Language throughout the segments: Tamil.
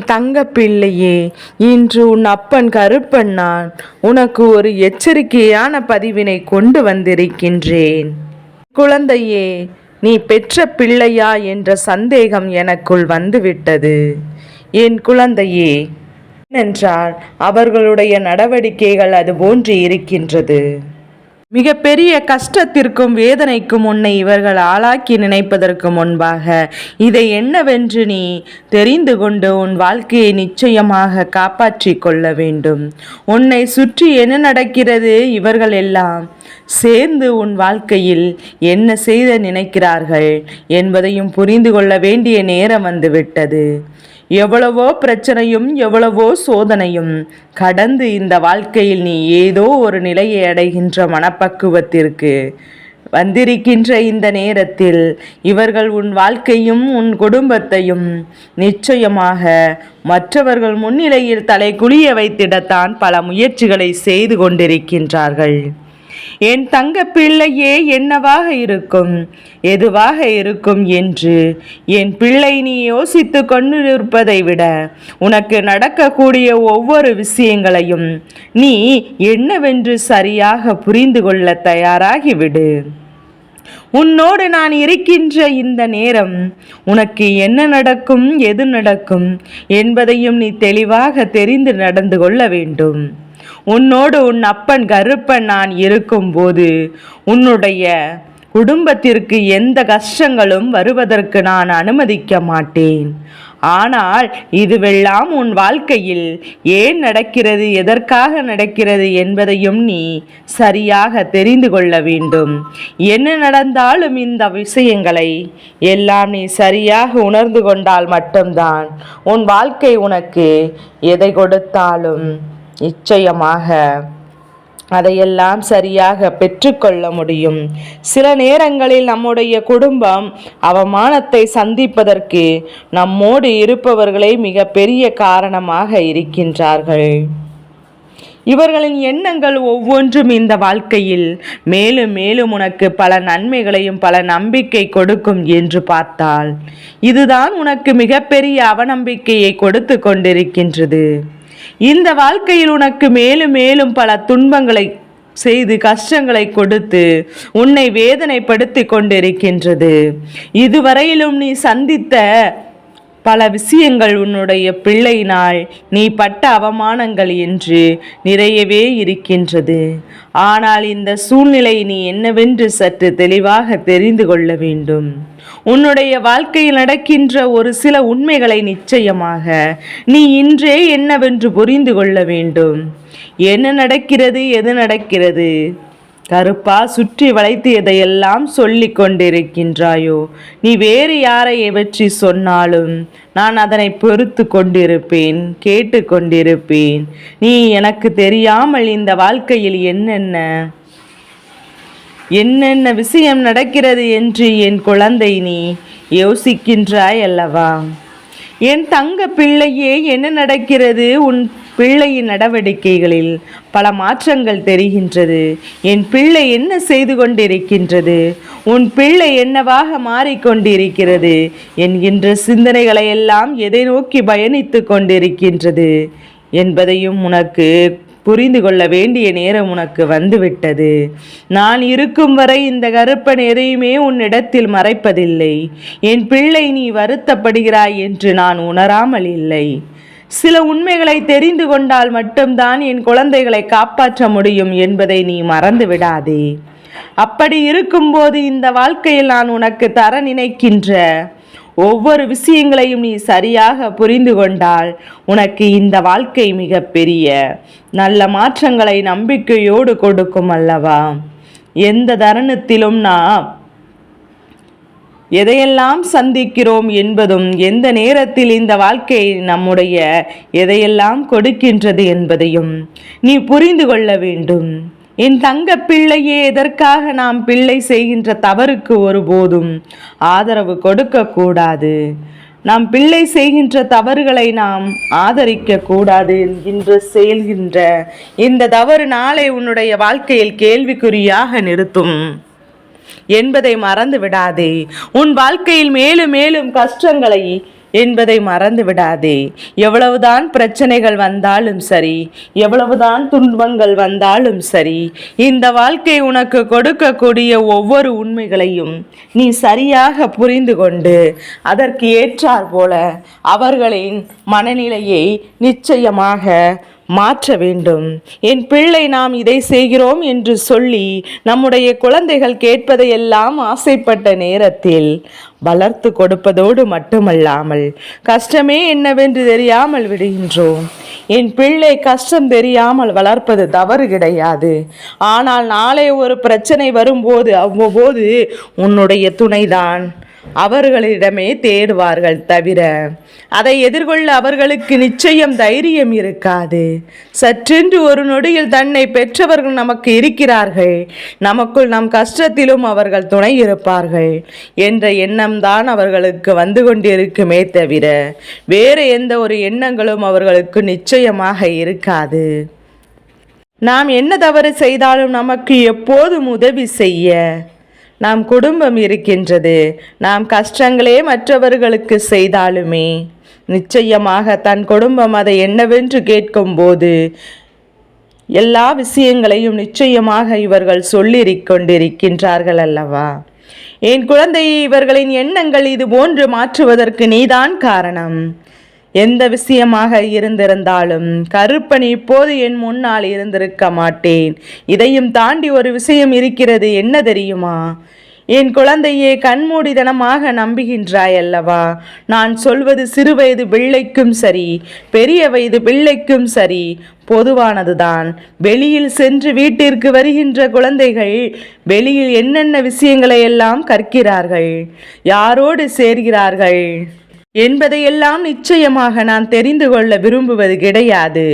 தங்க பிள்ளையே, இன்று உன் அப்பன் கருப்பண்ணான் உனக்கு ஒரு எச்சரிக்கையான பதிவினை கொண்டு வந்திருக்கின்றேன். குழந்தையே, நீ பெற்ற பிள்ளையா என்ற சந்தேகம் எனக்குள் வந்துவிட்டது. என் குழந்தையே, ஏனென்றால் அவர்களுடைய நடவடிக்கைகள் அதுபோன்று இருக்கின்றது. மிகப்பெரிய கஷ்டத்திற்கும் வேதனைக்கும் உன்னை இவர்கள் ஆளாக்கி நினைப்பதற்கு முன்பாக இதை என்னவென்று நீ தெரிந்து கொண்டு உன் வாழ்க்கையை நிச்சயமாக காப்பாற்றி கொள்ள வேண்டும். உன்னை சுற்றி என்ன நடக்கிறது, இவர்கள் எல்லாம் சேர்ந்து உன் வாழ்க்கையில் என்ன செய்த நினைக்கிறார்கள் என்பதையும் புரிந்து கொள்ள வேண்டிய நேரம் வந்துவிட்டது. எவ்வளவோ பிரச்சனையும் எவ்வளவோ சோதனையும் கடந்து இந்த வாழ்க்கையில் நீ ஏதோ ஒரு நிலையை அடைகின்ற மனப்பக்குவத்திற்கு வந்திருக்கின்ற இந்த நேரத்தில் இவர்கள் உன் வாழ்க்கையும் உன் குடும்பத்தையும் நிச்சயமாக மற்றவர்கள் முன்னிலையில் தலை குனிய வைத்திடத்தான் பல முயற்சிகளை செய்து கொண்டிருக்கின்றார்கள். என் தங்க பிள்ளையே, என்னவாக இருக்கும், எதுவாக இருக்கும் என்று என் பிள்ளை நீ யோசித்து கொண்டிருப்பதை விட உனக்கு நடக்கக்கூடிய ஒவ்வொரு விஷயங்களையும் நீ என்னவென்று சரியாக புரிந்து கொள்ள தயாராகிவிடு. உன்னோடு நான் இருக்கின்ற இந்த நேரம் உனக்கு என்ன நடக்கும், எது நடக்கும் என்பதையும் நீ தெளிவாக தெரிந்து நடந்து கொள்ள வேண்டும். உன்னோடு உன் அப்பன் கருப்பன் நான் இருக்கும்போது உன்னுடைய குடும்பத்திற்கு எந்த கஷ்டங்களும் வருவதற்கு நான் அனுமதிக்க மாட்டேன். ஆனால் இதுவெல்லாம் உன் வாழ்க்கையில் ஏன் நடக்கிறது, எதற்காக நடக்கிறது என்பதையும் நீ சரியாக தெரிந்து கொள்ள வேண்டும். என்ன நடந்தாலும் இந்த விஷயங்களை எல்லாம் நீ சரியாக உணர்ந்து கொண்டால் மட்டும்தான் உன் வாழ்க்கை உனக்கு எதை கொடுத்தாலும் நிச்சயமாக அதையெல்லாம் சரியாக பெற்றுக்கொள்ள முடியும். சில நேரங்களில் நம்முடைய குடும்பம் அவமானத்தை சந்திப்பதற்கு நம்மோடு இருப்பவர்களே மிக பெரிய காரணமாக இருக்கின்றார்கள். இவர்களின் எண்ணங்கள் ஒவ்வொன்றும் இந்த வாழ்க்கையில் மேலும் மேலும் உனக்கு பல நன்மைகளையும் பல நம்பிக்கை கொடுக்கும் என்று பார்த்தால் இதுதான் உனக்கு மிகப்பெரிய அவநம்பிக்கையை கொடுத்து கொண்டிருக்கின்றது. இந்த வாழ்க்கையில் உனக்கு மேலும் மேலும் பல துன்பங்களை செய்து கஷ்டங்களை கொடுத்து உன்னை வேதனைப்படுத்தி கொண்டிருக்கின்றது. இதுவரையிலும் நீ சந்தித்த பல விஷயங்கள் உன்னுடைய பிள்ளையினால் நீ பட்ட அவமானங்கள் என்று நிறையவே இருக்கின்றது. ஆனால் இந்த சூழ்நிலை நீ என்னவென்று சற்று தெளிவாக தெரிந்து கொள்ள வேண்டும். உன்னுடைய வாழ்க்கையில் நடக்கின்ற ஒரு சில உண்மைகளை நிச்சயமாக நீ இன்றே என்னவென்று புரிந்து கொள்ள வேண்டும். என்ன நடக்கிறது, எது நடக்கிறது? கருப்பா சுற்றி வளைத்து எதையெல்லாம் சொல்லி கொண்டிருக்கின்றாயோ? நீ வேறு யாரை பற்றி சொன்னாலும் நான் அதனை பொறுத்து கொண்டிருப்பேன், கேட்டு கொண்டிருப்பேன். நீ எனக்கு தெரியாமல் இந்த வாழ்க்கையில் என்னென்ன விஷயம் நடக்கிறது என்று என் குழந்தை நீ யோசிக்கின்றாய் அல்லவா? என் தங்க பிள்ளையே, என்ன நடக்கிறது? உன் பிள்ளையின் நடவடிக்கைகளில் பல மாற்றங்கள் தெரிகின்றது. என் பிள்ளை என்ன செய்து கொண்டிருக்கின்றது, உன் பிள்ளை என்னவாக மாறிக்கொண்டிருக்கிறது என்கின்ற சிந்தனைகளை எல்லாம் எதை நோக்கி பயணித்து கொண்டிருக்கின்றது என்பதையும் உனக்கு புரிந்து கொள்ள வேண்டிய நேரம் உனக்கு வந்துவிட்டது. நான் இருக்கும் வரை இந்த கருப்பன் எதையுமே உன்னிடத்தில் மறைப்பதில்லை. என் பிள்ளை நீ வருத்தப்படுகிறாய் என்று நான் உணராமல் இல்லை. சில உண்மைகளை தெரிந்து கொண்டால் மட்டும்தான் என் குழந்தைகளை காப்பாற்ற முடியும் என்பதை நீ மறந்து விடாதே. அப்படி இருக்கும்போது இந்த வாழ்க்கையில் நான் உனக்கு தர நினைக்கின்ற ஒவ்வொரு விஷயங்களையும் நீ சரியாக புரிந்து கொண்டால் உனக்கு இந்த வாழ்க்கை மிக பெரிய நல்ல மாற்றங்களை நம்பிக்கையோடு கொடுக்கும் அல்லவா? எந்த தருணத்திலும் நாம் எதையெல்லாம் சந்திக்கிறோம் என்பதும் எந்த நேரத்தில் இந்த வாழ்க்கை நம்முடைய எதையெல்லாம் கொடுக்கின்றது என்பதையும் நீ புரிந்து கொள்ள வேண்டும். என் தங்க பிள்ளையே, எதற்காக நாம் பிள்ளை செய்கின்ற தவறுக்கு ஒருபோதும் ஆதரவு கொடுக்க கூடாது. நாம் பிள்ளை செய்கின்ற தவறுகளை நாம் ஆதரிக்க கூடாது என்கின்ற செயல்கின்ற இந்த தவறு நாளை உன்னுடைய வாழ்க்கையில் கேள்விக்குறியாக நிறுத்தும் என்பதை மறந்து விடாதே. உன் வாழ்க்கையில் மேலும் மேலும் கஷ்டங்களை என்பதை மறந்து விடாதே. எவ்வளவுதான் பிரச்சனைகள் வந்தாலும் சரி, எவ்வளவுதான் துன்பங்கள் வந்தாலும் சரி, இந்த வாழ்க்கை உனக்கு கொடுக்கக்கூடிய ஒவ்வொரு உண்மைகளையும் நீ சரியாக புரிந்து கொண்டு அதற்கு ஏற்றாற் போல அவர்களின் மனநிலையை நிச்சயமாக மாற்ற வேண்டும். என் பிள்ளை, நாம் இதை செய்கிறோம் என்று சொல்லி நம்முடைய குழந்தைகள் கேட்பதையெல்லாம் ஆசைப்பட்ட நேரத்தில் வளர்த்து கொடுப்பதோடு மட்டுமல்லாமல் கஷ்டமே என்னவென்று தெரியாமல் விடுகின்றோம். என் பிள்ளை, கஷ்டம் தெரியாமல் வளர்ப்பது தவறு கிடையாது. ஆனால் நாளை ஒரு பிரச்சனை வரும்போது அவ்வப்போது உன்னுடைய துணைதான் அவர்களிடமே தேடுவார்கள் தவிர அதை எதிர்கொள்ள அவர்களுக்கு நிச்சயம் தைரியம் இருக்காது. சற்றென்று ஒரு நொடியில் தன்னை பெற்றவர்கள் நமக்கு இருக்கிறார்கள், நமக்குள் நம் கஷ்டத்திலும் அவர்கள் துணை இருப்பார்கள் என்ற எண்ணம்தான் அவர்களுக்கு வந்து கொண்டிருக்குமே தவிர வேறு எந்த ஒரு எண்ணங்களும் அவர்களுக்கு நிச்சயமாக இருக்காது. நாம் என்ன தவறு செய்தாலும் நமக்கு எப்போதும் உதவி செய்ய நாம் குடும்பம் இருக்கின்றது. நாம் கஷ்டங்களே மற்றவர்களுக்கு செய்தாலுமே நிச்சயமாக தன் குடும்பம் அதை என்னவென்று கேட்கும்போது எல்லா விஷயங்களையும் நிச்சயமாக இவர்கள் சொல்லிக்கொண்டிருக்கின்றார்கள் அல்லவா? என் குழந்தையை, இவர்களின் எண்ணங்கள் இது போன்று மாற்றுவதற்கு நீதான் காரணம். எந்த விஷயமாக இருந்திருந்தாலும் கருப்பன் இப்போது என் முன்னால் இருந்திருக்க மாட்டேன். இதையும் தாண்டி ஒரு விஷயம் இருக்கிறது. என்ன தெரியுமா? என் குழந்தையே, கண்மூடிதனமாக நம்புகின்றாய் அல்லவா? நான் சொல்வது சிறுவயது பிள்ளைக்கும் சரி, பெரிய வயது பிள்ளைக்கும் சரி பொதுவானதுதான். வெளியில் சென்று வீட்டிற்கு வருகின்ற குழந்தைகள் வெளியில் என்னென்ன விஷயங்களை எல்லாம் கற்கிறார்கள், யாரோடு சேர்கிறார்கள் என்பதையெல்லாம் நிச்சயமாக நான் தெரிந்து கொள்ள விரும்புவது கிடையாது.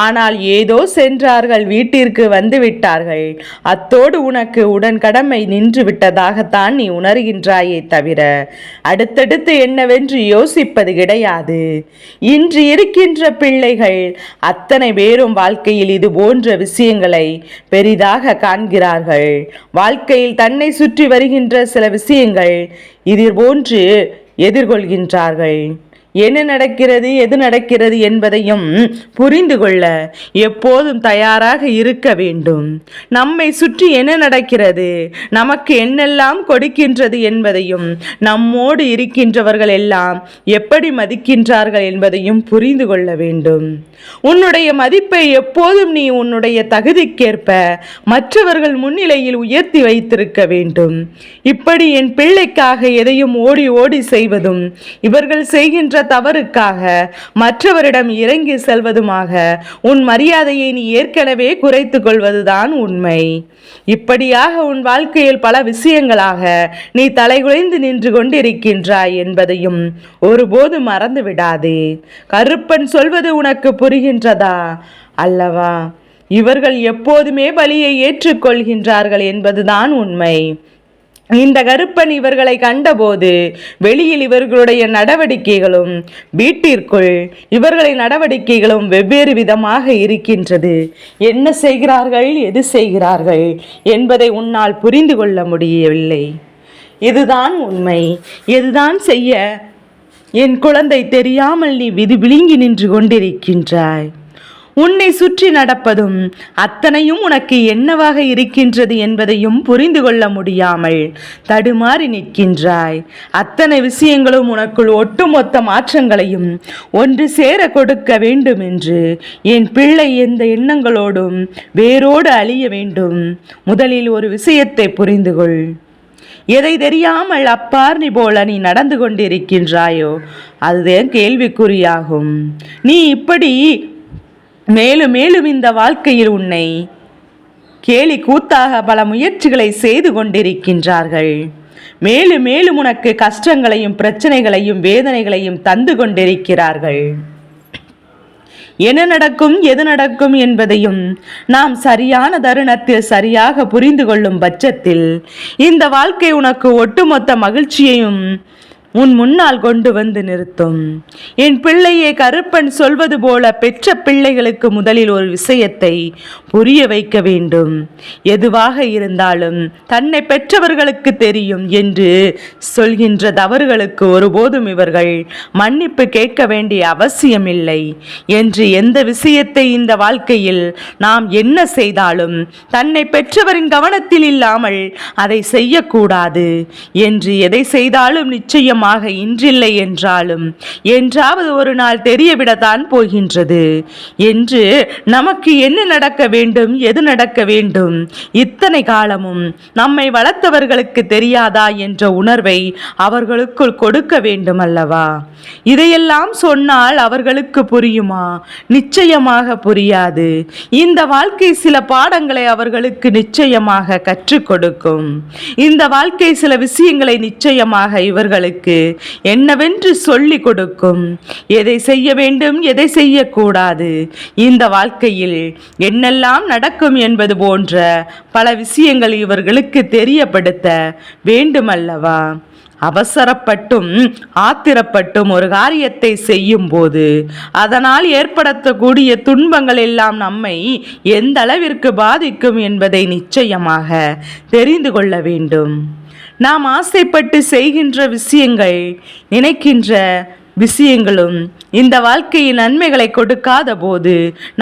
ஆனால் ஏதோ சென்றார்கள், வீட்டிற்கு வந்து விட்டார்கள், அத்தோடு உனக்கு உடன் கடமை நின்று விட்டதாகத்தான் நீ உணர்கின்றாயே தவிர அடுத்தடுத்து என்னவென்று யோசிப்பது கிடையாது. இன்று இருக்கின்ற பிள்ளைகள் அத்தனை பேரும் வாழ்க்கையில் இது போன்ற விஷயங்களை பெரிதாக காண்கிறார்கள். வாழ்க்கையில் தன்னை சுற்றி வருகின்ற சில விஷயங்கள் இது போன்று எதிர்கொள்கின்றார்கள். என்ன நடக்கிறது, எது நடக்கிறது என்பதையும் புரிந்து கொள்ள எப்போதும் தயாராக இருக்க வேண்டும். நம்மை சுற்றி என்ன நடக்கிறது, நமக்கு என்னெல்லாம் கொடுக்கின்றது என்பதையும், நம்மோடு இருக்கின்றவர்கள் எல்லாம் எப்படி மதிக்கின்றார்கள் என்பதையும் புரிந்து கொள்ள வேண்டும். உன்னுடைய மதிப்பை எப்போதும் நீ உன்னுடைய தகுதிக்கேற்ப மற்றவர்கள் முன்னிலையில் உயர்த்தி வைத்திருக்க வேண்டும். இப்படி என் பிள்ளைக்காக எதையும் ஓடி ஓடி செய்வதும், இவர்கள் செய்கின்ற தவறுக்காக மற்றவரிடம் இறங்கி செல்வதுமாக உன் மரியாதையை நீ ஏற்கனவே குறைத்துக் கொள்வதுதான் உண்மை. இப்படியாக உன் வாழ்க்கையில் பல விஷயங்களாக நீ தலைகுலைந்து நின்று கொண்டிருக்கின்றாய் என்பதையும் ஒருபோது மறந்து விடாதே. கருப்பன் சொல்வது உனக்கு புரிகின்றதா அல்லவா? இவர்கள் எப்போதுமே பலியை ஏற்றுக்கொள்கின்றார்கள் என்பதுதான் உண்மை. இந்த கருப்பன் இவர்களை கண்டபோது வெளியில் இவர்களுடைய நடவடிக்கைகளும் வீட்டிற்குள் இவர்களின் நடவடிக்கைகளும் வெவ்வேறு விதமாக இருக்கின்றது. என்ன செய்கிறார்கள், எது செய்கிறார்கள் என்பதை உன்னால் புரிந்து கொள்ள முடியவில்லை. இதுதான் உண்மை. எதுதான் செய்ய என் குழந்தை தெரியாமல் நீ விழுங்கி நின்று கொண்டிருக்கின்றாய். உன்னை சுற்றி நடப்பதும் அத்தனையும் உனக்கு என்னவாக இருக்கின்றது என்பதையும் புரிந்து கொள்ள முடியாமல் தடுமாறி நிற்கின்றாய். அத்தனை விஷயங்களும் உனக்குள் ஒட்டுமொத்த மாற்றங்களையும் ஒன்று சேர கொடுக்க வேண்டும் என்று என் பிள்ளை எந்த எண்ணங்களோடும் வேரோடு அழிய வேண்டும். முதலில் ஒரு விஷயத்தை புரிந்து கொள். எதை தெரியாமல் அப்பார்னி போல நீ நடந்து கொண்டிருக்கின்றாயோ அதுதான் கேள்விக்குறியாகும். நீ இப்படி மேலும் மேலும் இந்த வாழ்க்கையில் உன்னை கேலி கூத்தாக பல முயற்சிகளை செய்து கொண்டிருக்கின்றார்கள். மேலும் மேலும் உனக்கு கஷ்டங்களையும் பிரச்சனைகளையும் வேதனைகளையும் தந்து கொண்டிருக்கிறார்கள். என்ன நடக்கும், எது நடக்கும் என்பதையும் நாம் சரியான தருணத்தில் சரியாக புரிந்து கொள்ளும் பட்சத்தில் இந்த வாழ்க்கை உனக்கு ஒட்டுமொத்த மகிழ்ச்சியையும் உன் முன்னால் கொண்டு வந்து நிறுத்தும். என் பிள்ளையே, கருப்பன் சொல்வது போல பெற்ற பிள்ளைகளுக்கு முதலில் ஒரு விஷயத்தை புரிய வைக்க வேண்டும். எதுவாக இருந்தாலும் தன்னை பெற்றவர்களுக்கு தெரியும் என்று சொல்கின்ற தவறுகளுக்கு ஒருபோதும் இவர்கள் மன்னிப்பு கேட்க வேண்டிய அவசியமில்லை என்று எந்த விஷயத்தை இந்த வாழ்க்கையில் நாம் என்ன செய்தாலும் தன்னை பெற்றவரின் கவனத்தில் இல்லாமல் அதை செய்யக்கூடாது என்று எதை செய்தாலும் நிச்சயமாக இன்றில்லை என்றாலும் என்றாவது ஒரு நாள் தெரியவிடத்தான் போகின்றது என்று நமக்கு என்ன நடக்க வேண்டும், எது நடக்க வேண்டும், இத்தனை காலமும் நம்மை வளர்த்தவர்களுக்கு தெரியாதா என்ற உணர்வை அவர்களுக்குள் கொடுக்க வேண்டும் அல்லவா? இதையெல்லாம் சொன்னால் அவர்களுக்கு புரியுமா? நிச்சயமாக புரியாது. இந்த வாழ்க்கை சில பாடங்களை அவர்களுக்கு நிச்சயமாக கற்றுக் கொடுக்கும். இந்த வாழ்க்கை சில விஷயங்களை நிச்சயமாக இவர்களுக்கு என்னவென்று சொல்லிக் கொடுக்கும். எதை செய்ய வேண்டும், எதை செய்யக்கூடாது, இந்த வாழ்க்கையில் என்னெல்லாம் நடக்கும் என்பது போன்ற பல விஷயங்கள் இவர்களுக்கு தெரியப்படுத்த வேண்டுமல்லவா? அவசரப்பட்டும் ஆத்திரப்பட்டும் ஒரு காரியத்தை செய்யும் போது அதனால் ஏற்படுத்தக்கூடிய துன்பங்கள் எல்லாம் நம்மை எந்த அளவிற்கு பாதிக்கும் என்பதை நிச்சயமாக தெரிந்து கொள்ள வேண்டும். நாம் ஆசைப்பட்டு செய்கின்ற விஷயங்கள், நினைக்கின்ற விஷயங்களும் இந்த வாழ்க்கையின் நன்மைகளை கொடுக்காத போது,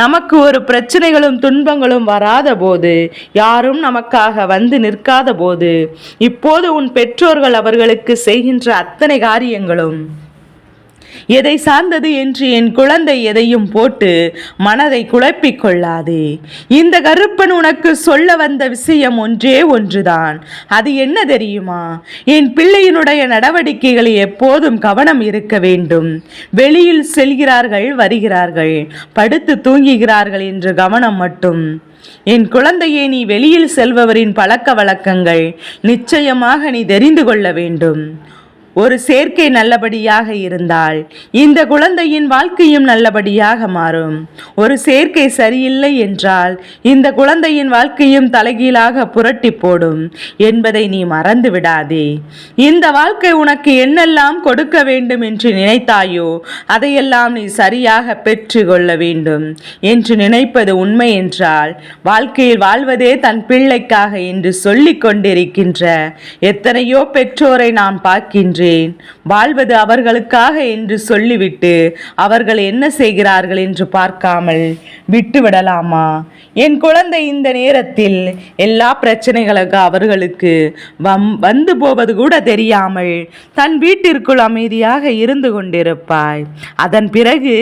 நமக்கு ஒரு பிரச்சனைகளும் துன்பங்களும் வராத போது, யாரும் நமக்காக வந்து நிற்காத போது, இப்போது உன் பெற்றோர்கள் அவர்களுக்கு செய்கின்ற அத்தனை காரியங்களும் எதை சார்ந்தது என்று என் குழந்தை எதையும் போட்டு மனதை குழப்பிக் கொள்ளாதே. இந்த கருப்பன் உனக்கு சொல்ல வந்த விஷயம் ஒன்றே ஒன்றுதான். அது என்ன தெரியுமா? என் பிள்ளையினுடைய நடவடிக்கைகளில் எப்போதும் கவனம் இருக்க வேண்டும். வெளியில் செல்கிறார்கள், வருகிறார்கள், படுத்து தூங்குகிறார்கள் என்ற கவனம் மட்டும். என் குழந்தையே, நீ வெளியில் செல்பவரின் பழக்க வழக்கங்கள் நிச்சயமாக நீ தெரிந்து கொள்ள வேண்டும். ஒரு சேர்க்கை நல்லபடியாக இருந்தால் இந்த குழந்தையின் வாழ்க்கையும் நல்லபடியாக மாறும். ஒரு சேர்க்கை சரியில்லை என்றால் இந்த குழந்தையின் வாழ்க்கையும் தலைகீழாக புரட்டி போடும் என்பதை நீ மறந்து விடாதே. இந்த வாழ்க்கை உனக்கு என்னெல்லாம் கொடுக்க வேண்டும் என்று நினைத்தாயோ அதையெல்லாம் நீ சரியாக பெற்று கொள்ள வேண்டும் என்று நினைப்பது உண்மை என்றால், வாழ்க்கையில் வாழ்வதே தன் பிள்ளைக்காக என்று சொல்லிக் கொண்டிருக்கின்ற எத்தனையோ பெற்றோரை நான் பார்க்கின்றேன். வாழ்வது அவர்களுக்காக என்று சொல்லிவிட்டு அவர்கள் என்ன செய்கிறார்கள் என்று பார்க்காமல் விட்டுவிடலாமா? என் குழந்தை, இந்த நேரத்தில் எல்லா பிரச்சனைகளுக்கு அவர்களுக்கு வந்து போவது கூட தெரியாமல் தன் வீட்டிற்குள் அமைதியாக இருந்து கொண்டிருப்பாய். அதன் பிறகு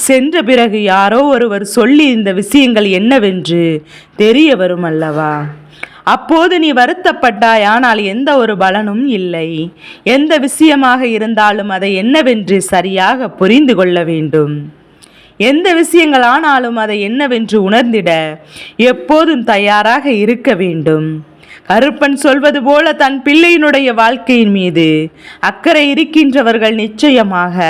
சென்ற பிறகு யாரோ ஒருவர் சொல்லி இந்த விஷயங்கள் என்னவென்று தெரிய வரும் அல்லவா? அப்போது நீ வருத்தப்பட்டாய், ஆனால் எந்த ஒரு பலனும் இல்லை. எந்த விஷயமாக இருந்தாலும் அதை என்னவென்று சரியாக புரிந்து கொள்ள வேண்டும். எந்த விஷயங்கள் ஆனாலும் அதை என்னவென்று உணர்ந்திட எப்போதும் தயாராக இருக்க வேண்டும். கருப்பன் சொல்வது போல தன் பிள்ளையினுடைய வாழ்க்கையின் மீது அக்கறை இருக்கின்றவர்கள் நிச்சயமாக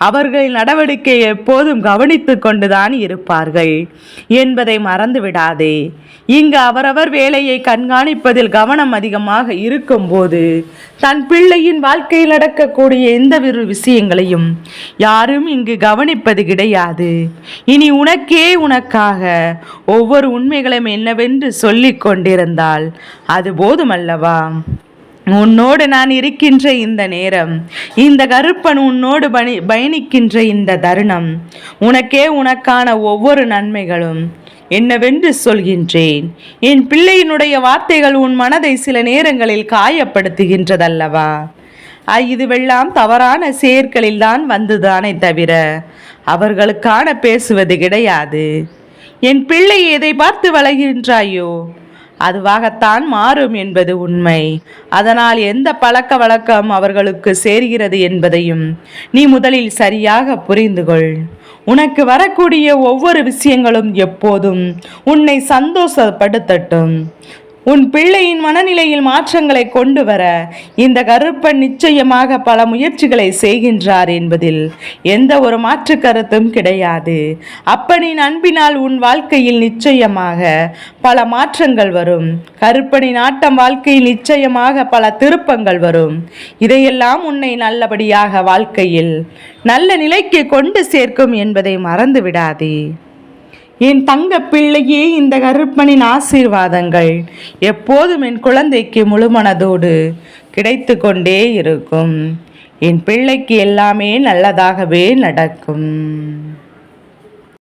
அவர்களின் நடவடிக்கையை எப்போதும் கவனித்து கொண்டுதான் இருப்பார்கள் என்பதை மறந்து விடாதே. இங்கு அவரவர் வேலையை கண்காணிப்பதில் கவனம் அதிகமாக இருக்கும்போது தன் பிள்ளையின் வாழ்க்கையில் நடக்கக்கூடிய எந்த ஒரு விஷயங்களையும் யாரும் இங்கு கவனிப்பது கிடையாது. இனி உனக்கே உனக்காக ஒவ்வொரு உண்மைகளையும் என்னவென்று சொல்லிக் கொண்டிருந்தால் அது போதுமல்லவா? உன்னோடு நான் இருக்கின்ற இந்த நேரம், இந்த கருப்பன் உன்னோடு பயணிக்கின்ற இந்த தருணம், உனக்கே உனக்கான ஒவ்வொரு நன்மைகளும் என்னவென்று சொல்கின்றேன். என் பிள்ளையினுடைய வார்த்தைகள் உன் மனதை சில நேரங்களில் காயப்படுத்துகின்றதல்லவா? இதுவெல்லாம் தவறான செயற்களில் தான் வந்துதானே தவிர அவர்களுக்கான பேசுவது கிடையாது. என் பிள்ளை எதை பார்த்து வளர்கின்றாயோ அதுவாகத்தான் மாறும் என்பது உண்மை. அதனால் எந்த பழக்க வழக்கம் அவர்களுக்கு சேர்கிறது என்பதையும் நீ முதலில் சரியாக புரிந்து கொள். உனக்கு வரக்கூடிய ஒவ்வொரு விஷயங்களும் எப்போதும் உன்னை சந்தோஷப்படுத்தட்டும். உன் பிள்ளையின் மனநிலையில் மாற்றங்களை கொண்டு வர இந்த கருப்பன் நிச்சயமாக பல முயற்சிகளை செய்கின்றார் என்பதில் எந்த ஒரு மாற்று கருத்தும் கிடையாது. அப்பனின் அன்பினால் உன் வாழ்க்கையில் நிச்சயமாக பல மாற்றங்கள் வரும். கருப்பனின் ஆட்டம் வாழ்க்கையில் நிச்சயமாக பல திருப்பங்கள் வரும். இதையெல்லாம் உன்னை நல்லபடியாக வாழ்க்கையில் நல்ல நிலைக்கு கொண்டு சேர்க்கும் என்பதை மறந்து விடாதே. என் தங்க பிள்ளையே, இந்த கருப்பனின் ஆசீர்வாதங்கள் எப்போதும் என் குழந்தைக்கு முழுமனதோடு கிடைத்து கொண்டே இருக்கும். என் பிள்ளைக்கு எல்லாமே நல்லதாகவே நடக்கும்.